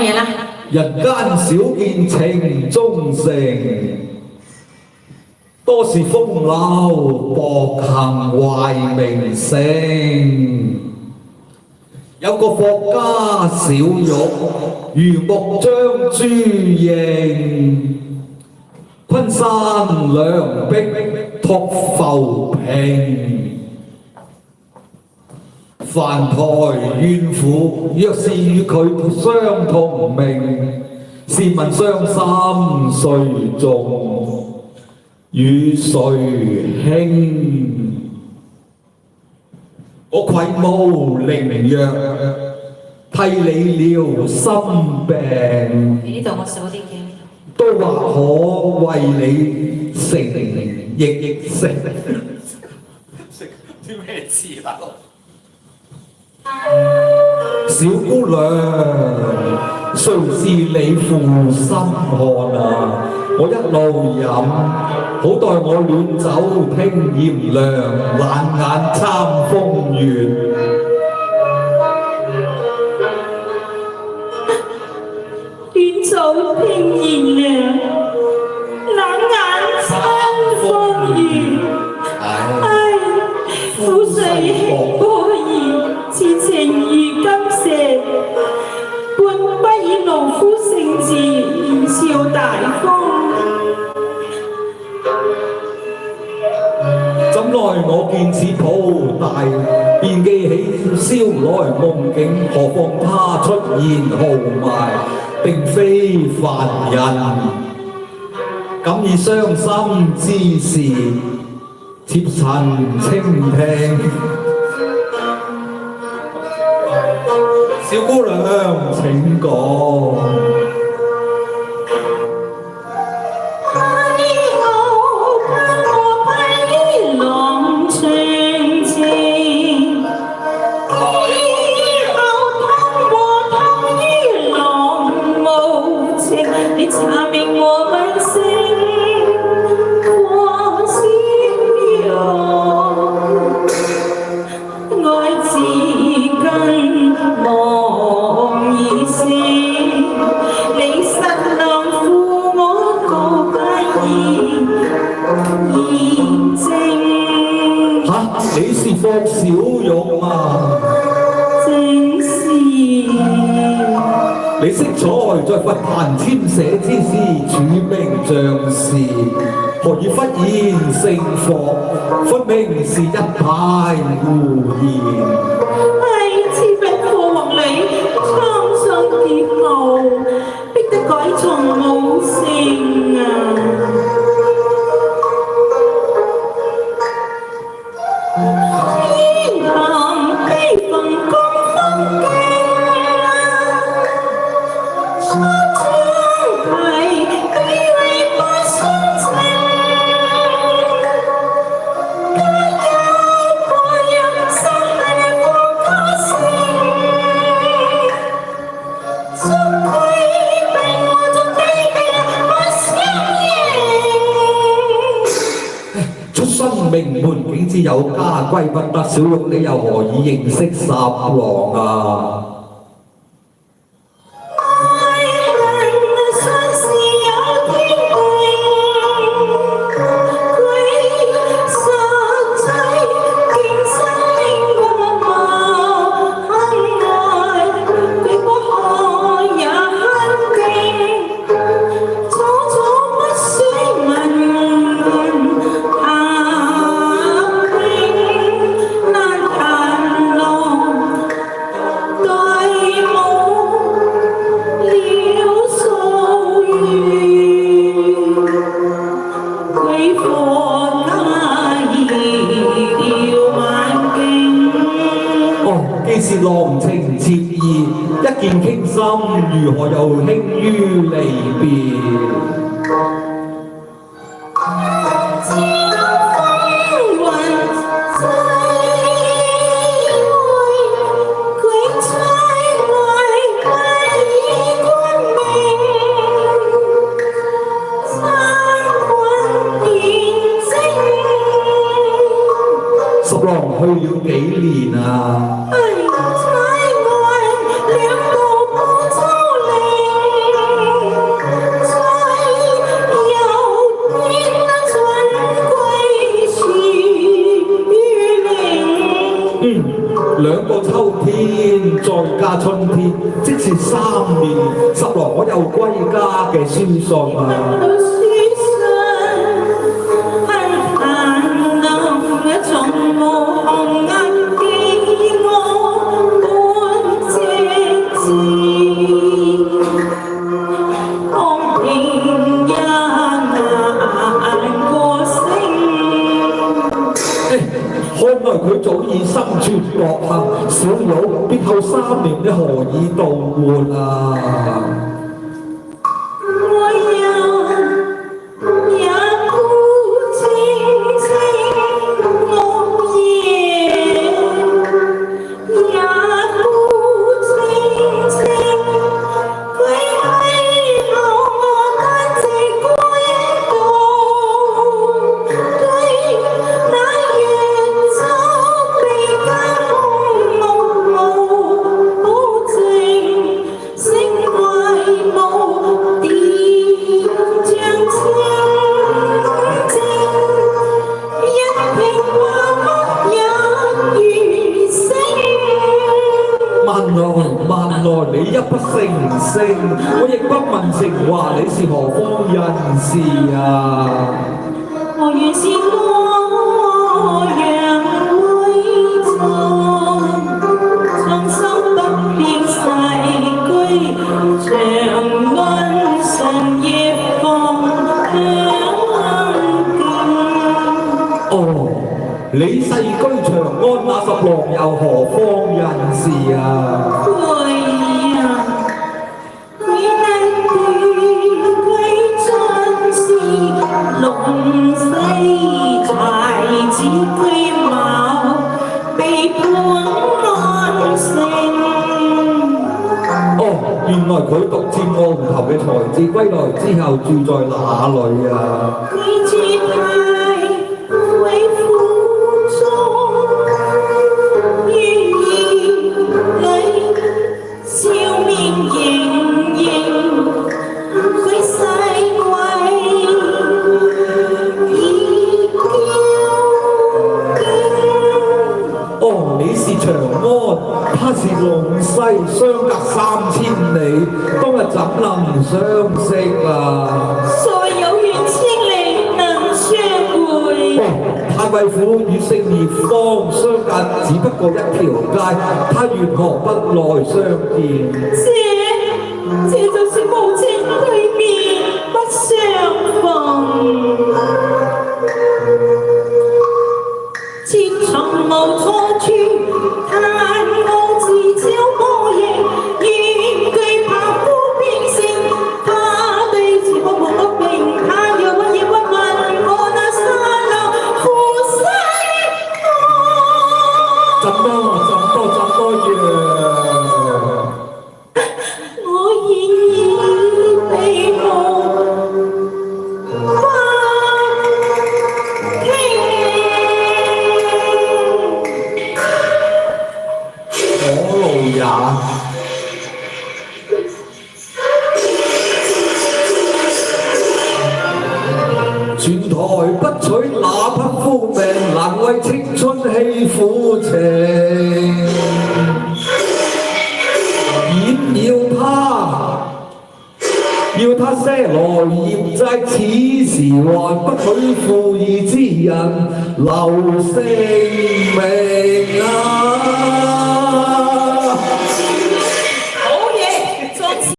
嘢啦？人間少見情忠誠，多是風流薄行壞名聲。有個霍家小玉，如木張珠瑩，昆山兩壁托浮萍。樊台怨婦，若是與佢相同名，試問傷心誰重與誰輕？我愧無靈藥，替你了心病。呢度我少啲嘅。都或可為你成亦成。食啲咩字啊？小姑娘，誰是你負心漢啊？我一路飲，好待我暖酒聽炎涼，冷眼參風月。暖酒聽炎涼，冷眼參風月。唉，苦水輕波兒，痴情如金石，半不以農夫性志，年少大方。怎奈我見此抱大，便記起燒來夢境，何況他出現豪邁，並非凡人。敢以傷心之事，妾陳傾聽。小姑娘請講。你是霍小玉啊？正是。你識才在佛壇簽寫之詩，署名像是，何以忽然成佛？分明是一派胡言。名門竟知有家歸不得，小玉你又何以認識十郎啊？是郎情妾意，一見傾心，如何又輕於離別？十郎去了幾年啊？兩個秋天再加春天，即是3年，16我又歸家嘅書信啊！看來佢早已心存薄幸，小友別後3年你何以度活啊？你一不成聲，我亦不問情話，你是何方人士啊？我原是洛陽歸宗，長生不變世居，長安神業放香徑。哦，你世居長安，那十郎又何方人士啊？龍西才子居茅，被判安城。哦，原來佢獨佔鰲頭嘅才子歸來之後住在哪裏啊？佢自派為府中，於義裏笑面盈盈，佢世哦，你是長安，他是龍西，相隔3000里，當日怎能相識啊？所有緣千里能相會。哦，太尉府與聖葉坊相隔只不過一條街，他緣何不來相見？這就是無情對面不相逢。前塵無錯處，嘆我自招魔形，願懼怕夫變性。他對自我無惡名，他若問亦不問我那沙漏負西河。怎麼樣？我現已被無法聽。可怒也！全台不取那匹夫命，難為青春戲苦情。現要他些來業債，此時還不許負義之人留性命。